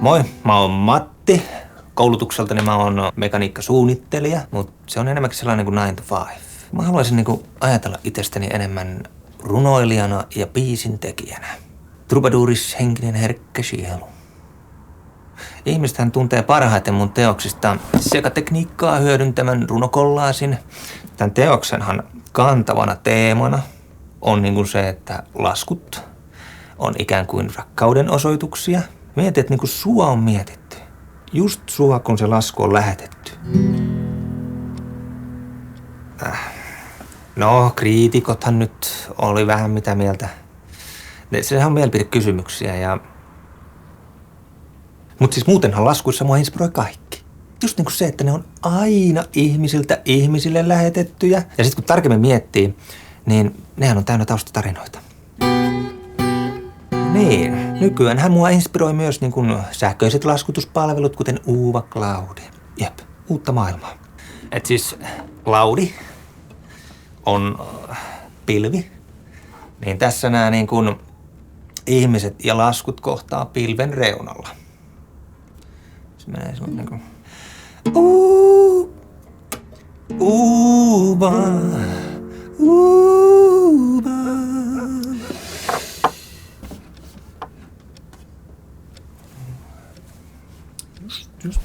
Moi, mä oon Matti. Koulutukseltani mä oon mekaniikkasuunnittelija, mutta se on enemmänkin sellainen kuin 9 to 5. Mä haluaisin ajatella itsestäni enemmän runoilijana ja biisin tekijänä. Trubaduris henkinen herkkä sielu. Ihmistähän tuntee parhaiten mun teoksista sekatekniikkaa hyödyntämän runokollaasin. Tämän teoksenhan kantavana teemana on se, että laskut on ikään kuin rakkauden osoituksia. Mietit, että sua on mietitty. Just sua, kun se lasku on lähetetty. No, kriitikothan nyt oli vähän mitä mieltä. Sehän on mielipidekysymyksiä Mutta siis muutenhan laskuissa mua inspiroi kaikki. Just se, että ne on aina ihmisiltä ihmisille lähetettyjä. Ja sitten kun tarkemmin miettii, niin nehän on täynnä taustatarinoita. Niin, nykyäänhän mua inspiroi myös sähköiset laskutuspalvelut, kuten Uva Cloud. Jep, uutta maailmaa. Et siis Cloudi on pilvi, niin tässä nämä ihmiset ja laskut kohtaa pilven reunalla. Se menee semmoinen Uva. Just